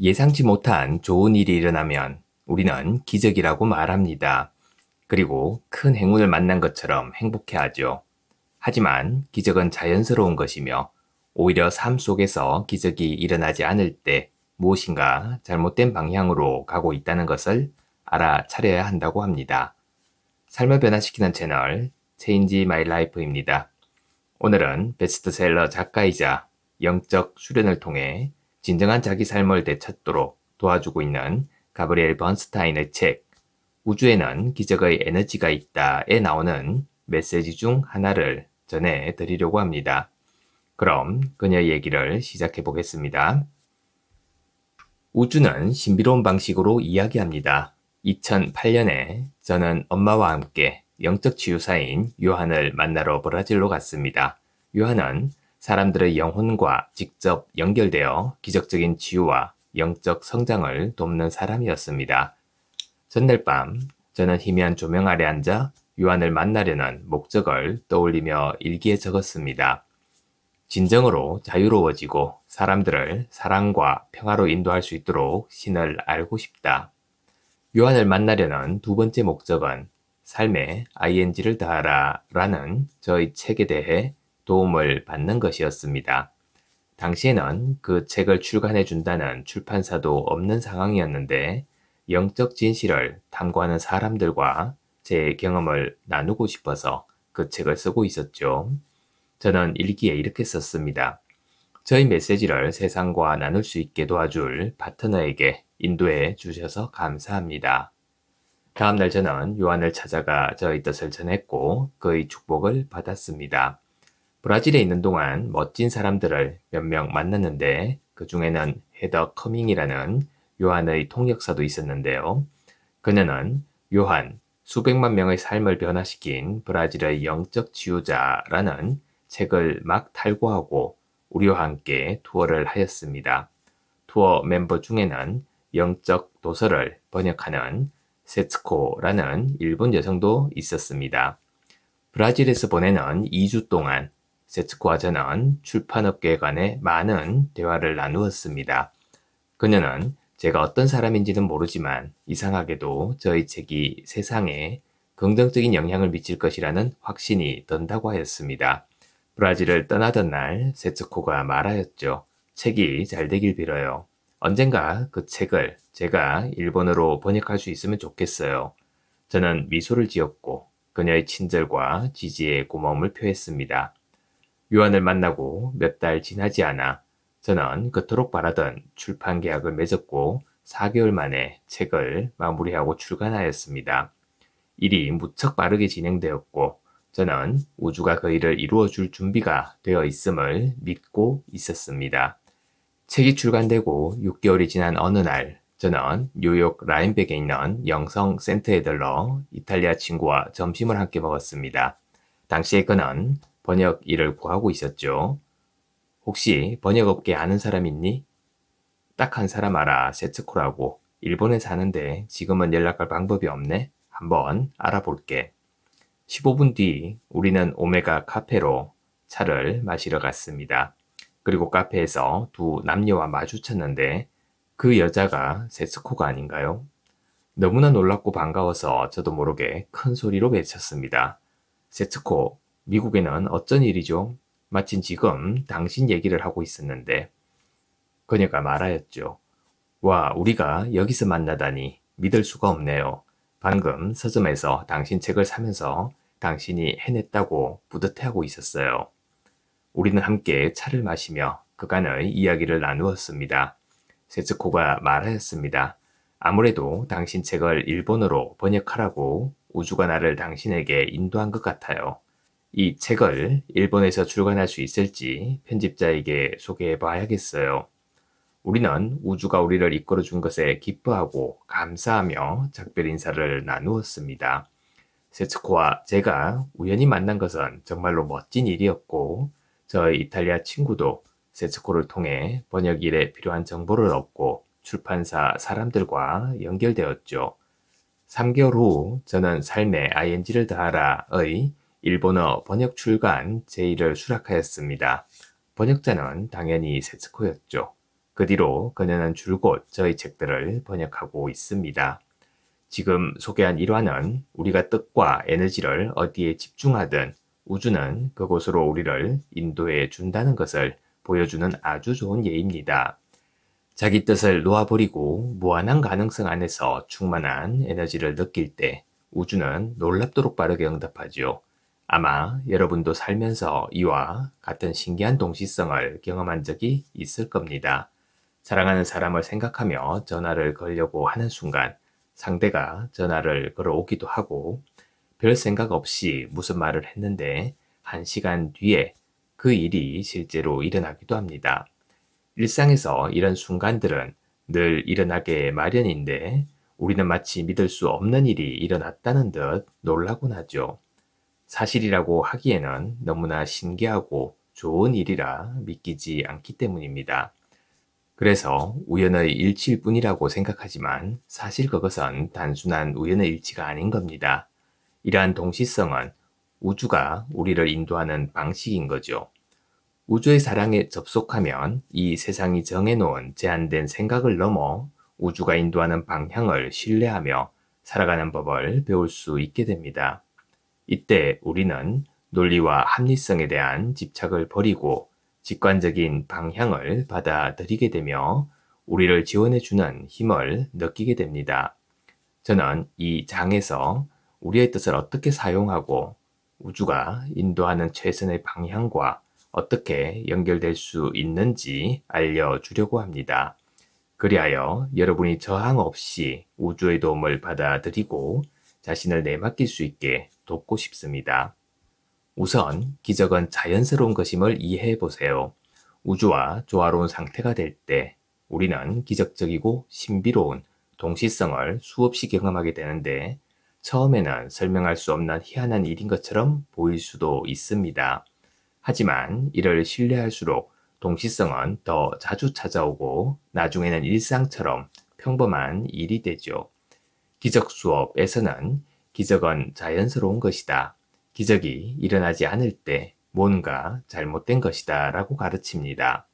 예상치 못한 좋은 일이 일어나면 우리는 기적이라고 말합니다. 그리고 큰 행운을 만난 것처럼 행복해하죠. 하지만 기적은 자연스러운 것이며 오히려 삶 속에서 기적이 일어나지 않을 때 무엇인가 잘못된 방향으로 가고 있다는 것을 알아차려야 한다고 합니다. 삶을 변화시키는 채널 Change My Life입니다. 오늘은 베스트셀러 작가이자 영적 수련을 통해 진정한 자기 삶을 되찾도록 도와주고 있는 가브리엘 번스타인의 책 우주에는 기적의 에너지가 있다에 나오는 메시지 중 하나를 전해 드리려고 합니다. 그럼 그녀의 얘기를 시작해 보겠습니다. 우주는 신비로운 방식으로 이야기합니다. 2008년에 저는 엄마와 함께 영적 치유사인 요한을 만나러 브라질로 갔습니다. 요한은 사람들의 영혼과 직접 연결되어 기적적인 치유와 영적 성장을 돕는 사람이었습니다. 전날 밤 저는 희미한 조명 아래 앉아 요한을 만나려는 목적을 떠올리며 일기에 적었습니다. 진정으로 자유로워지고 사람들을 사랑과 평화로 인도할 수 있도록 신을 알고 싶다. 요한을 만나려는 두 번째 목적은 삶에 ing를 더하라 라는 저의 책에 대해 도움을 받는 것이었습니다. 당시에는 그 책을 출간해 준다는 출판사도 없는 상황이었는데 영적 진실을 탐구하는 사람들과 제 경험을 나누고 싶어서 그 책을 쓰고 있었죠. 저는 일기에 이렇게 썼습니다. 저희 메시지를 세상과 나눌 수 있게 도와줄 파트너에게 인도해 주셔서 감사합니다. 다음날 저는 요한을 찾아가 저의 뜻을 전했고 그의 축복을 받았습니다. 브라질에 있는 동안 멋진 사람들을 몇 명 만났는데 그 중에는 헤더 커밍이라는 요한의 통역사도 있었는데요. 그녀는 요한, 수백만 명의 삶을 변화시킨 브라질의 영적 치유자라는 책을 막 탈고하고 우리와 함께 투어를 하였습니다. 투어 멤버 중에는 영적 도서를 번역하는 세츠코라는 일본 여성도 있었습니다. 브라질에서 보내는 2주 동안 세츠코와 저는 출판업계에 관해 많은 대화를 나누었습니다. 그녀는 제가 어떤 사람인지는 모르지만 이상하게도 저희 책이 세상에 긍정적인 영향을 미칠 것이라는 확신이 든다고 하였습니다. 브라질을 떠나던 날 세츠코가 말하였죠. 책이 잘 되길 빌어요. 언젠가 그 책을 제가 일본어로 번역할 수 있으면 좋겠어요. 저는 미소를 지었고 그녀의 친절과 지지에 고마움을 표했습니다. 요한을 만나고 몇 달 지나지 않아 저는 그토록 바라던 출판 계약을 맺었고 4개월 만에 책을 마무리하고 출간하였습니다. 일이 무척 빠르게 진행되었고 저는 우주가 그 일을 이루어 줄 준비가 되어 있음을 믿고 있었습니다. 책이 출간되고 6개월이 지난 어느 날 저는 뉴욕 라인백에 있는 영성 센터에 들러 이탈리아 친구와 점심을 함께 먹었습니다. 당시에 그는 번역 일을 구하고 있었죠. 혹시 번역업계 아는 사람 있니? 딱 한 사람 알아. 세츠코라고. 일본에 사는데 지금은 연락할 방법이 없네? 한번 알아볼게. 15분 뒤 우리는 오메가 카페로 차를 마시러 갔습니다. 그리고 카페에서 두 남녀와 마주쳤는데 그 여자가 세츠코가 아닌가요? 너무나 놀랍고 반가워서 저도 모르게 큰 소리로 외쳤습니다. 세츠코, 미국에는 어쩐 일이죠? 마침 지금 당신 얘기를 하고 있었는데 그녀가 말하였죠. 와, 우리가 여기서 만나다니 믿을 수가 없네요. 방금 서점에서 당신 책을 사면서 당신이 해냈다고 뿌듯해하고 있었어요. 우리는 함께 차를 마시며 그간의 이야기를 나누었습니다. 세츠코가 말하였습니다. 아무래도 당신 책을 일본어로 번역하라고 우주가 나를 당신에게 인도한 것 같아요. 이 책을 일본에서 출간할 수 있을지 편집자에게 소개해 봐야겠어요. 우리는 우주가 우리를 이끌어 준 것에 기뻐하고 감사하며 작별 인사를 나누었습니다. 세츠코와 제가 우연히 만난 것은 정말로 멋진 일이었고 저의 이탈리아 친구도 세츠코를 통해 번역 일에 필요한 정보를 얻고 출판사 사람들과 연결되었죠. 3개월 후 저는 삶에 ing를 더하라의 일본어 번역 출간 제의를 수락하였습니다. 번역자는 당연히 세츠코였죠. 그 뒤로 그녀는 줄곧 저희 책들을 번역하고 있습니다. 지금 소개한 일화는 우리가 뜻과 에너지를 어디에 집중하든 우주는 그곳으로 우리를 인도해 준다는 것을 보여주는 아주 좋은 예입니다. 자기 뜻을 놓아버리고 무한한 가능성 안에서 충만한 에너지를 느낄 때 우주는 놀랍도록 빠르게 응답하죠. 아마 여러분도 살면서 이와 같은 신기한 동시성을 경험한 적이 있을 겁니다. 사랑하는 사람을 생각하며 전화를 걸려고 하는 순간 상대가 전화를 걸어오기도 하고 별 생각 없이 무슨 말을 했는데 1시간 뒤에 그 일이 실제로 일어나기도 합니다. 일상에서 이런 순간들은 늘 일어나게 마련인데 우리는 마치 믿을 수 없는 일이 일어났다는 듯 놀라곤 하죠. 사실이라고 하기에는 너무나 신기하고 좋은 일이라 믿기지 않기 때문입니다. 그래서 우연의 일치일 뿐이라고 생각하지만 사실 그것은 단순한 우연의 일치가 아닌 겁니다. 이러한 동시성은 우주가 우리를 인도하는 방식인 거죠. 우주의 사랑에 접속하면 이 세상이 정해놓은 제한된 생각을 넘어 우주가 인도하는 방향을 신뢰하며 살아가는 법을 배울 수 있게 됩니다. 이때 우리는 논리와 합리성에 대한 집착을 버리고 직관적인 방향을 받아들이게 되며 우리를 지원해주는 힘을 느끼게 됩니다. 저는 이 장에서 우리의 뜻을 어떻게 사용하고 우주가 인도하는 최선의 방향과 어떻게 연결될 수 있는지 알려주려고 합니다. 그리하여 여러분이 저항 없이 우주의 도움을 받아들이고 자신을 내맡길 수 있게 돕고 싶습니다. 우선 기적은 자연스러운 것임을 이해해 보세요. 우주와 조화로운 상태가 될 때 우리는 기적적이고 신비로운 동시성을 수없이 경험하게 되는데 처음에는 설명할 수 없는 희한한 일인 것처럼 보일 수도 있습니다. 하지만 이를 신뢰할수록 동시성은 더 자주 찾아오고 나중에는 일상처럼 평범한 일이 되죠. 기적 수업에서는 기적은 자연스러운 것이다. 기적이 일어나지 않을 때 뭔가 잘못된 것이다 라고 가르칩니다.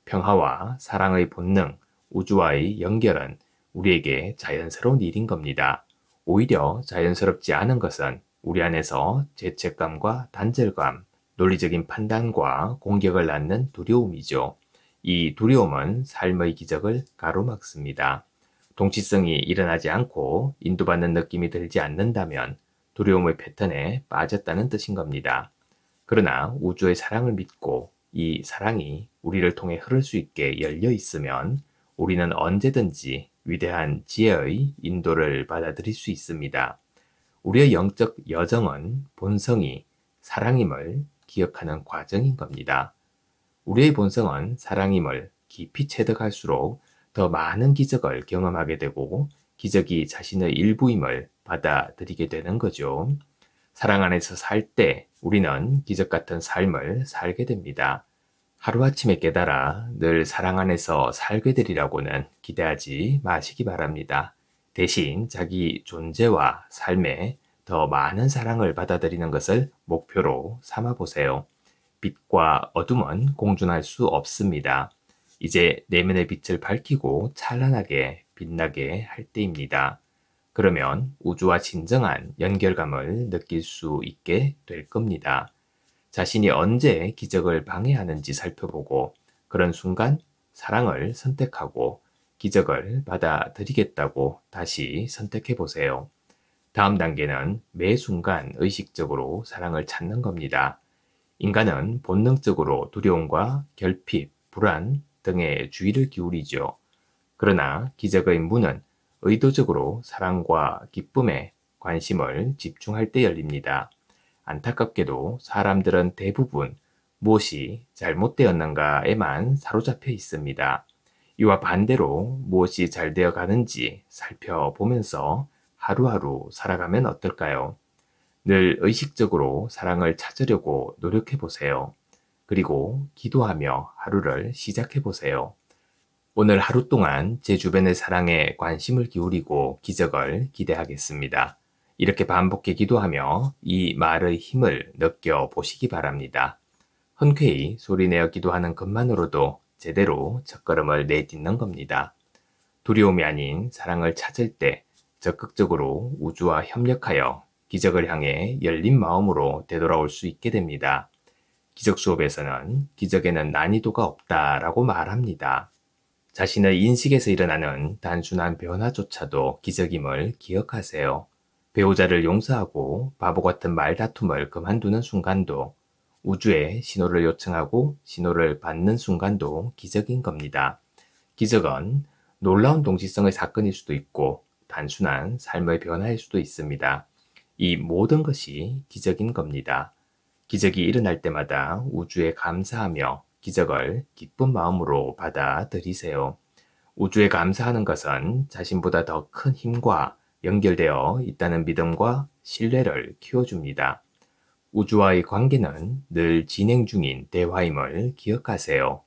평화와 사랑의 본능, 우주와의 연결은 우리에게 자연스러운 일인 겁니다. 오히려 자연스럽지 않은 것은 우리 안에서 죄책감과 단절감, 논리적인 판단과 공격을 낳는 두려움이죠. 이 두려움은 삶의 기적을 가로막습니다. 동시성이 일어나지 않고 인도받는 느낌이 들지 않는다면 두려움의 패턴에 빠졌다는 뜻인 겁니다. 그러나 우주의 사랑을 믿고 이 사랑이 우리를 통해 흐를 수 있게 열려 있으면 우리는 언제든지 위대한 지혜의 인도를 받아들일 수 있습니다. 우리의 영적 여정은 본성이 사랑임을 기억하는 과정인 겁니다. 우리의 본성은 사랑임을 깊이 체득할수록 더 많은 기적을 경험하게 되고 기적이 자신의 일부임을 받아들이게 되는 거죠. 사랑 안에서 살 때 우리는 기적 같은 삶을 살게 됩니다. 하루아침에 깨달아 늘 사랑 안에서 살게 되리라고는 기대하지 마시기 바랍니다. 대신 자기 존재와 삶에 더 많은 사랑을 받아들이는 것을 목표로 삼아 보세요. 빛과 어둠은 공존할 수 없습니다. 이제 내면의 빛을 밝히고 찬란하게 빛나게 할 때입니다. 그러면 우주와 진정한 연결감을 느낄 수 있게 될 겁니다. 자신이 언제 기적을 방해하는지 살펴보고 그런 순간 사랑을 선택하고 기적을 받아들이겠다고 다시 선택해 보세요. 다음 단계는 매 순간 의식적으로 사랑을 찾는 겁니다. 인간은 본능적으로 두려움과 결핍, 불안 등에 주의를 기울이죠. 그러나 기적의 문은 의도적으로 사랑과 기쁨에 관심을 집중할 때 열립니다. 안타깝게도 사람들은 대부분 무엇이 잘못되었는가에만 사로잡혀 있습니다. 이와 반대로 무엇이 잘 되어 가는지 살펴보면서 하루하루 살아가면 어떨까요? 늘 의식적으로 사랑을 찾으려고 노력해 보세요. 그리고 기도하며 하루를 시작해 보세요. 오늘 하루 동안 제 주변의 사랑에 관심을 기울이고 기적을 기대하겠습니다. 이렇게 반복해 기도하며 이 말의 힘을 느껴보시기 바랍니다. 흔쾌히 소리내어 기도하는 것만으로도 제대로 첫걸음을 내딛는 겁니다. 두려움이 아닌 사랑을 찾을 때 적극적으로 우주와 협력하여 기적을 향해 열린 마음으로 되돌아올 수 있게 됩니다. 기적 수업에서는 기적에는 난이도가 없다라고 말합니다. 자신의 인식에서 일어나는 단순한 변화조차도 기적임을 기억하세요. 배우자를 용서하고 바보 같은 말다툼을 그만두는 순간도, 우주에 신호를 요청하고 신호를 받는 순간도 기적인 겁니다. 기적은 놀라운 동시성의 사건일 수도 있고 단순한 삶의 변화일 수도 있습니다. 이 모든 것이 기적인 겁니다. 기적이 일어날 때마다 우주에 감사하며 기적을 기쁜 마음으로 받아들이세요. 우주에 감사하는 것은 자신보다 더 큰 힘과 연결되어 있다는 믿음과 신뢰를 키워줍니다. 우주와의 관계는 늘 진행 중인 대화임을 기억하세요.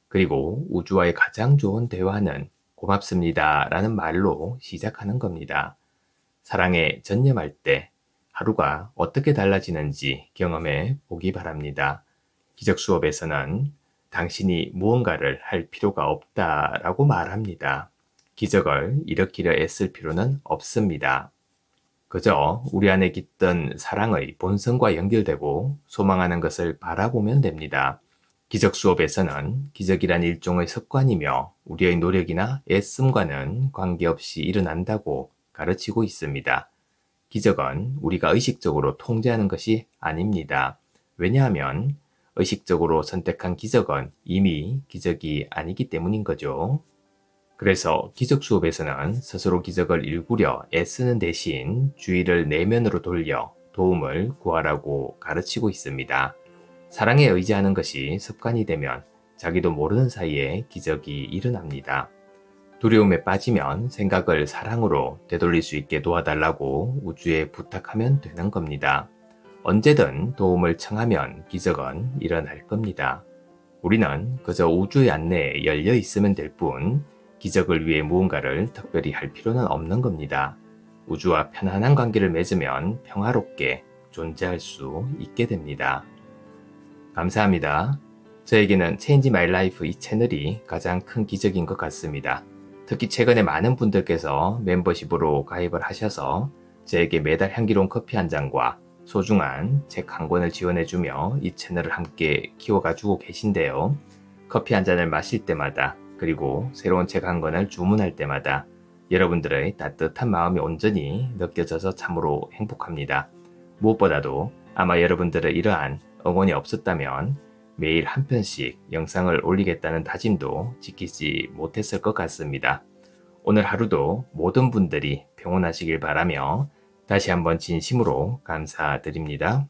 그리고 우주와의 가장 좋은 대화는 고맙습니다 라는 말로 시작하는 겁니다. 사랑에 전념할 때 하루가 어떻게 달라지는지 경험해 보기 바랍니다. 기적 수업에서는 당신이 무언가를 할 필요가 없다라고 말합니다. 기적을 일으키려 애쓸 필요는 없습니다. 그저 우리 안에 깃든 사랑의 본성과 연결되고 소망하는 것을 바라보면 됩니다. 기적 수업에서는 기적이란 일종의 습관이며 우리의 노력이나 애씀과는 관계없이 일어난다고 가르치고 있습니다. 기적은 우리가 의식적으로 통제하는 것이 아닙니다. 왜냐하면 의식적으로 선택한 기적은 이미 기적이 아니기 때문인 거죠. 그래서 기적 수업에서는 스스로 기적을 일구려 애쓰는 대신 주의를 내면으로 돌려 도움을 구하라고 가르치고 있습니다. 사랑에 의지하는 것이 습관이 되면 자기도 모르는 사이에 기적이 일어납니다. 두려움에 빠지면 생각을 사랑으로 되돌릴 수 있게 도와달라고 우주에 부탁하면 되는 겁니다. 언제든 도움을 청하면 기적은 일어날 겁니다. 우리는 그저 우주의 안내에 열려 있으면 될 뿐, 기적을 위해 무언가를 특별히 할 필요는 없는 겁니다. 우주와 편안한 관계를 맺으면 평화롭게 존재할 수 있게 됩니다. 감사합니다. 저에게는 Change My Life 이 채널이 가장 큰 기적인 것 같습니다. 특히 최근에 많은 분들께서 멤버십으로 가입을 하셔서 저에게 매달 향기로운 커피 한 잔과 소중한 책 한 권을 지원해주며 이 채널을 함께 키워가지고 계신데요. 커피 한 잔을 마실 때마다 그리고 새로운 책 한 권을 주문할 때마다 여러분들의 따뜻한 마음이 온전히 느껴져서 참으로 행복합니다. 무엇보다도 아마 여러분들의 이러한 응원이 없었다면 매일 한 편씩 영상을 올리겠다는 다짐도 지키지 못했을 것 같습니다. 오늘 하루도 모든 분들이 평온하시길 바라며 다시 한번 진심으로 감사드립니다.